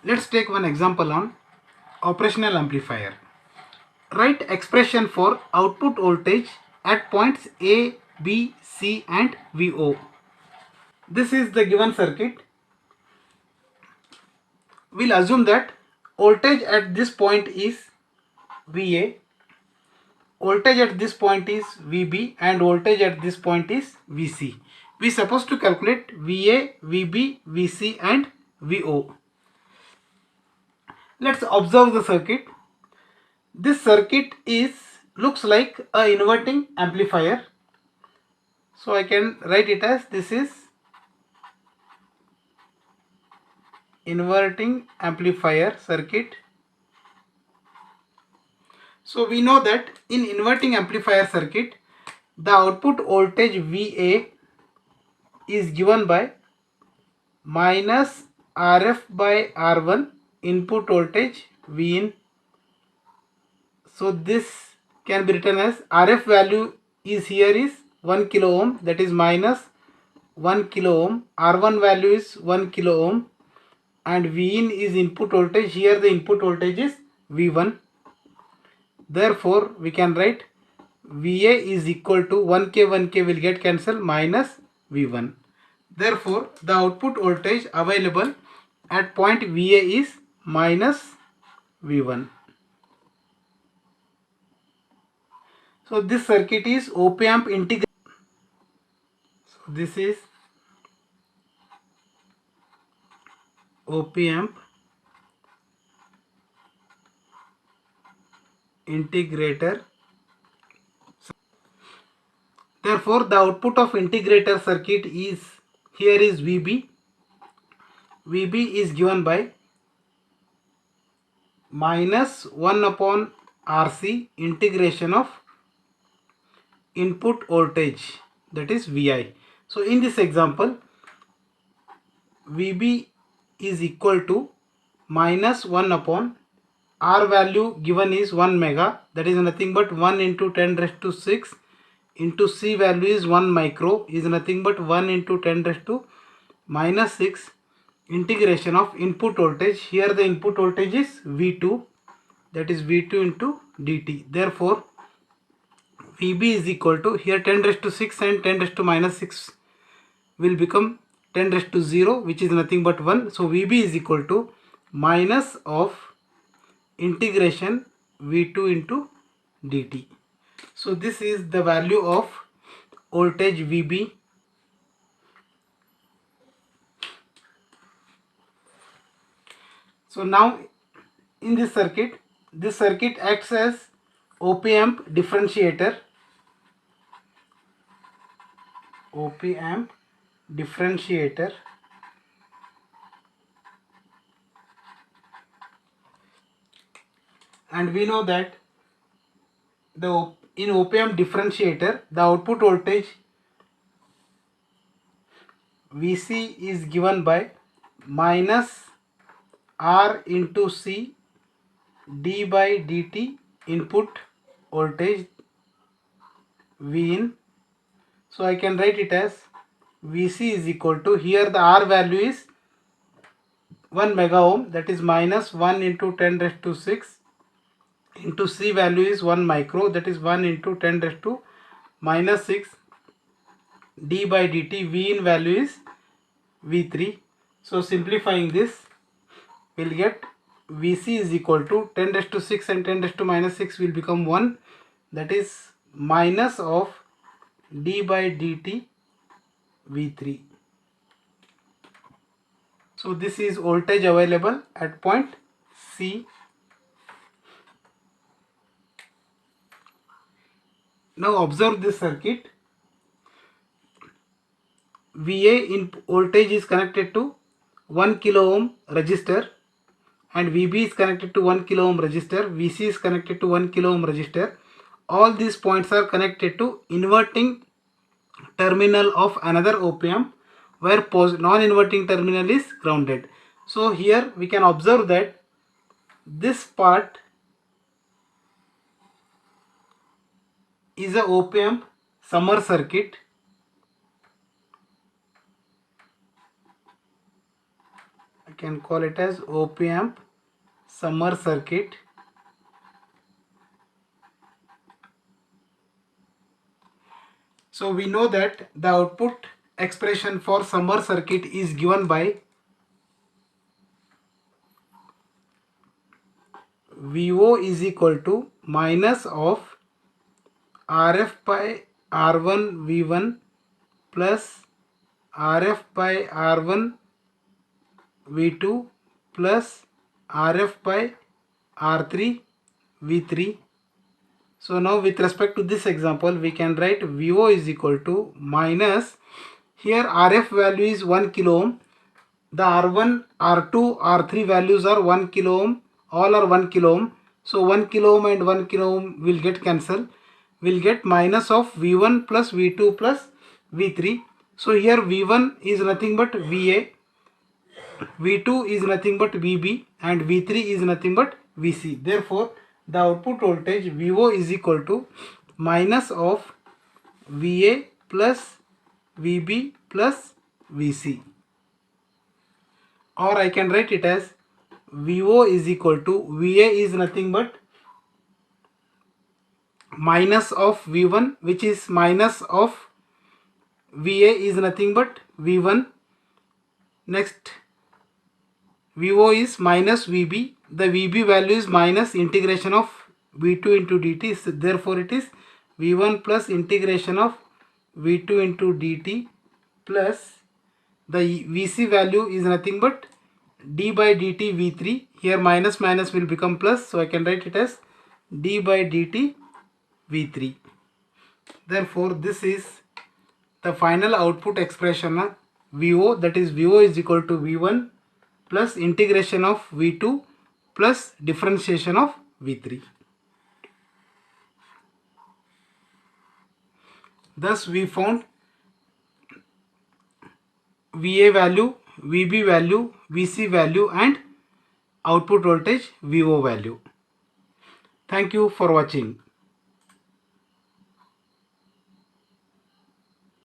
Let's take one example on operational amplifier. Write expression for output voltage at points A, B, C and VO. This is the given circuit. We'll assume that voltage at this point is VA, voltage at this point is VB and voltage at this point is VC. We are supposed to calculate VA, VB, VC and VO. Let's observe the circuit. This circuit looks like a inverting amplifier. So I can write it as this is inverting amplifier circuit. So we know that in inverting amplifier circuit, the output voltage VA is given by minus RF by R1 input voltage Vin. So this can be written as RF value is here is 1 kilo ohm, that is minus 1 kilo ohm. R1 value is 1 kilo ohm and Vin is input voltage. Here the input voltage is V1. Therefore we can write VA is equal to 1K will get cancelled minus V1. Therefore the output voltage available at point VA is minus V1. So this circuit is op-amp integrated. So this is op-amp integrator. Therefore the output of integrator circuit is here is VB. VB is given by minus 1 upon RC integration of input voltage, that is Vi. So in this example VB is equal to minus 1 upon R value given is 1 mega, that is nothing but 1 into 10 raised to 6 into C value is 1 micro, is nothing but 1 into 10 raised to minus 6 integration of input voltage. Here the input voltage is V2, that is V2 into dt. Therefore VB is equal to, here 10 raised to 6 and 10 raised to minus 6 will become 10 raised to 0, which is nothing but 1. So VB is equal to minus of integration V2 into dt. So this is the value of voltage VB. So now in this circuit acts as op-amp differentiator. Op-amp differentiator. And we know that in op-amp differentiator the output voltage Vc is given by minus R into C d by dt input voltage Vin. So I can write it as Vc is equal to, here the R value is 1 mega ohm, that is minus 1 into 10 raised to 6 into C value is 1 micro, that is 1 into 10 raised to minus 6 d by dt. V in value is V3. So simplifying this, we'll get Vc is equal to 10 raised to 6 and 10 raised to minus 6 will become 1, that is minus of d by dt V3. So this is voltage available at point C. Now observe this circuit. VA in voltage is connected to 1 kilo ohm resistor and VB is connected to 1 kilo ohm resistor. VC is connected to 1 kilo ohm resistor. All these points are connected to inverting terminal of another op-amp where non-inverting terminal is grounded. So here we can observe that this part is a op-amp summer circuit. can call it as op-amp summer circuit. So we know that the output expression for summer circuit is given by VO is equal to minus of RF by R1 V1 plus RF by R1 V2 plus RF by R3 V3. So now with respect to this example, we can write VO is equal to minus, here RF value is 1 kilo ohm, the R1, R2, R3 values are 1 kilo ohm, all are 1 kilo ohm. So 1 kilo ohm and 1 kilo ohm will get cancelled. We'll get minus of V1 plus V2 plus V3. So here V1 is nothing but VA, V2 is nothing but VB, and V3 is nothing but VC. Therefore, the output voltage VO is equal to minus of VA plus VB plus VC. Or I can write it as VO is equal to VA is nothing but minus of V1, which is minus of VA is nothing but V1. Next, VO is minus VB. The VB value is minus integration of V2 into dt. So therefore, it is V1 plus integration of V2 into dt plus the VC value is nothing but d by dt V3. Here minus minus will become plus. So I can write it as d by dt V3. Therefore, this is the final output expression of VO, that is VO is equal to V1 plus integration of V2 plus differentiation of V3. Thus we found VA value, VB value, VC value and output voltage VO value. Thank you for watching.